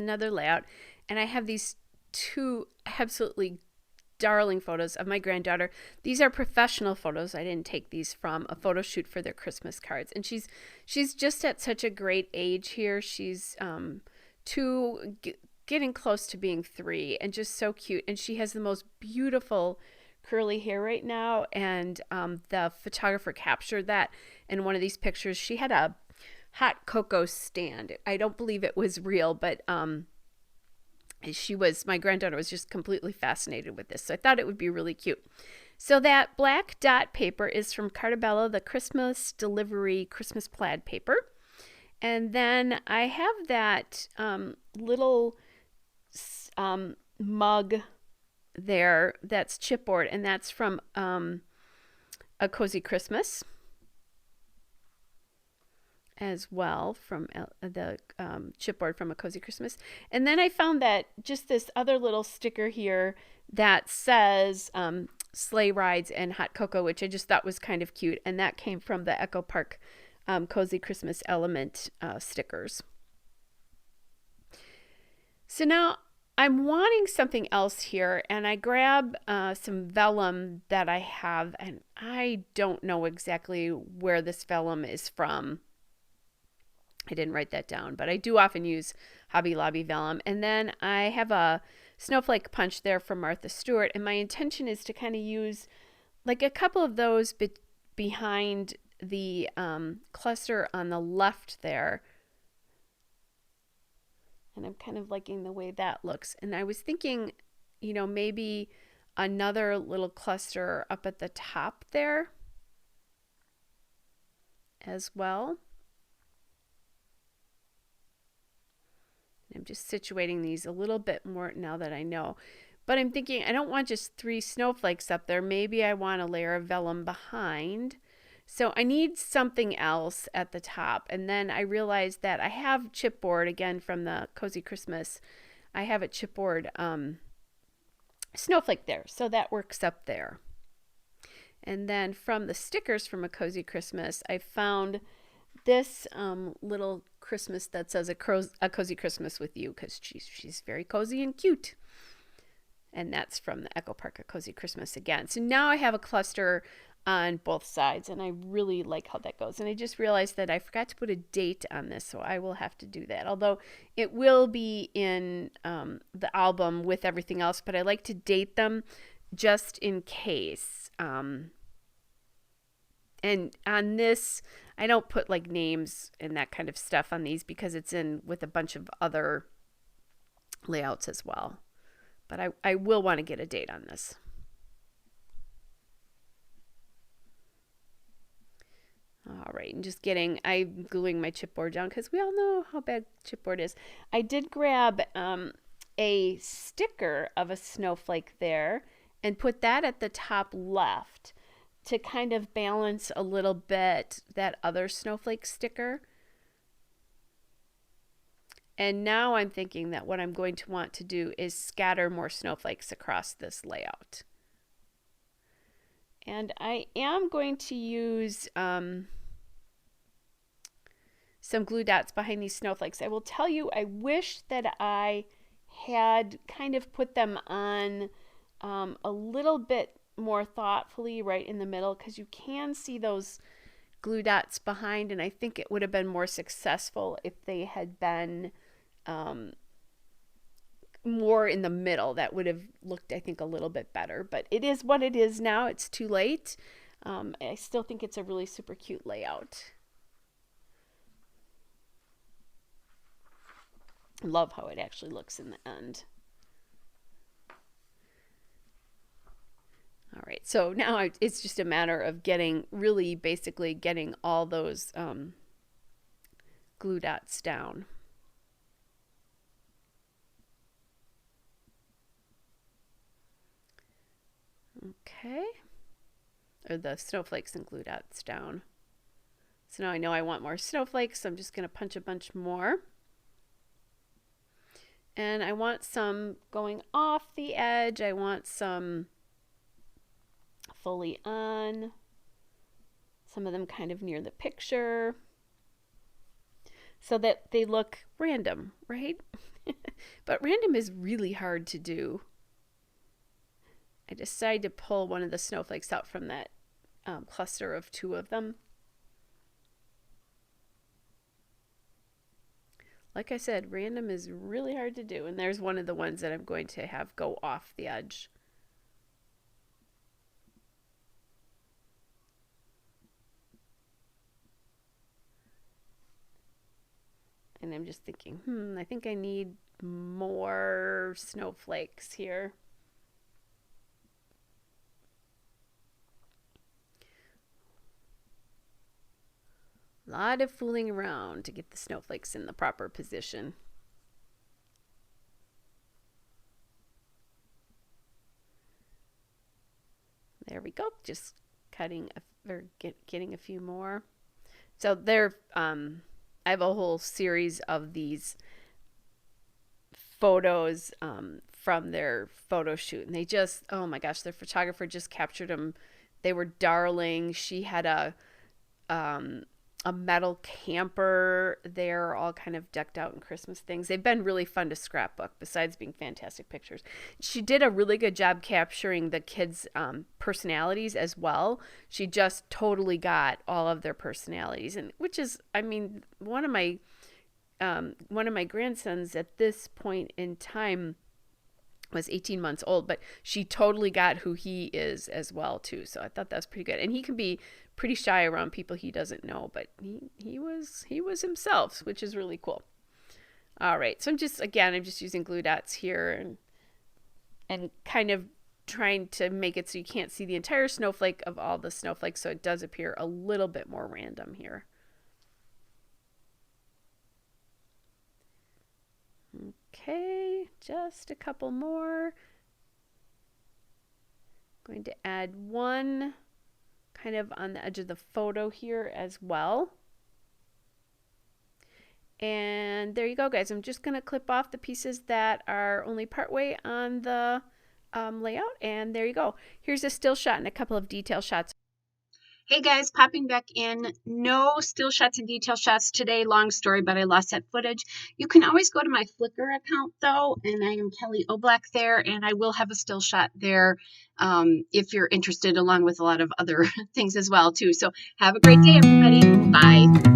another layout, and I have these two absolutely darling photos of my granddaughter. These are professional photos. I didn't take these from a photo shoot for their Christmas cards. And she's just at such a great age here. She's getting close to being 3 and just so cute. And she has the most beautiful curly hair right now. And the photographer captured that in one of these pictures. She had a hot cocoa stand. I don't believe it was real, but my granddaughter was just completely fascinated with this. So I thought it would be really cute. So that black dot paper is from Cartabella, the Christmas delivery Christmas plaid paper. And then I have that little mug there that's chipboard, and that's from A Cozy Christmas as well, from the chipboard from A Cozy Christmas. And then I found that just this other little sticker here that says sleigh rides and hot cocoa, which I just thought was kind of cute. And that came from the Echo Park Cozy Christmas Element stickers. So now I'm wanting something else here, and I grab some vellum that I have, and I don't know exactly where this vellum is from. I didn't write that down, but I do often use Hobby Lobby vellum. And then I have a snowflake punch there from Martha Stewart, and my intention is to kind of use like a couple of those behind the cluster on the left there. And I'm kind of liking the way that looks. And I was thinking, maybe another little cluster up at the top there as well. I'm just situating these a little bit more now that I know. But I'm thinking I don't want just 3 snowflakes up there. Maybe I want a layer of vellum behind. So I need something else at the top. And then I realized that I have chipboard, again, from the Cozy Christmas. I have a chipboard snowflake there. So that works up there. And then from the stickers from A Cozy Christmas, I found this little Christmas that says a Cozy Christmas with You, because she's very cozy and cute. And that's from the Echo Park A Cozy Christmas again. So now I have a cluster on both sides, and I really like how that goes. And I just realized that I forgot to put a date on this, so I will have to do that. Although it will be in the album with everything else, but I like to date them just in case. And on this, I don't put like names and that kind of stuff on these because it's in with a bunch of other layouts as well. But I will want to get a date on this. All right, and I'm gluing my chipboard down because we all know how bad chipboard is. I did grab a sticker of a snowflake there and put that at the top left to kind of balance a little bit that other snowflake sticker. And now I'm thinking that what I'm going to want to do is scatter more snowflakes across this layout. And I am going to use some glue dots behind these snowflakes. I will tell you, I wish that I had kind of put them on a little bit more thoughtfully right in the middle, because you can see those glue dots behind, and I think it would have been more successful if they had been more in the middle. That would have looked, I think, a little bit better, but it is what it is now. It's too late. I still think it's a really super cute layout. Love how it actually looks in the end. All right, so now it's just a matter of basically getting all those glue dots down. Okay, or the snowflakes and glue dots down. So now I know I want more snowflakes, so I'm just going to punch a bunch more. And I want some going off the edge. I want some fully on. Some of them kind of near the picture. so that they look random, right? But random is really hard to do. I decided to pull one of the snowflakes out from that cluster of two of them. Like I said, random is really hard to do, and there's one of the ones that I'm going to have go off the edge. And I'm just thinking, I think I need more snowflakes here. A lot of fooling around to get the snowflakes in the proper position. There we go. Just cutting or getting a few more. So I have a whole series of these photos from their photo shoot, and they just, oh my gosh, their photographer just captured them. They were darling. She had a metal camper there, all kind of decked out in Christmas things. They've been really fun to scrapbook, besides being fantastic pictures. She did a really good job capturing the kids' personalities as well. She just totally got all of their personalities, and which is, I mean, one of my grandsons at this point in time was 18 months old, but she totally got who he is as well too. So I thought that was pretty good. And he can be pretty shy around people he doesn't know, but he was himself, which is really cool. All right, so I'm just using glue dots here and kind of trying to make it so you can't see the entire snowflake of all the snowflakes, so it does appear a little bit more random here. Okay, just a couple more. Going to add one kind of on the edge of the photo here as well. And there you go, guys. I'm just going to clip off the pieces that are only partway on the layout. And there you go. Here's a still shot and a couple of detail shots. Hey guys, popping back in. No still shots and detail shots today. Long story, but I lost that footage. You can always go to my Flickr account though, and I am Kelly Oblak there, and I will have a still shot there if you're interested, along with a lot of other things as well too. So have a great day, everybody. Bye.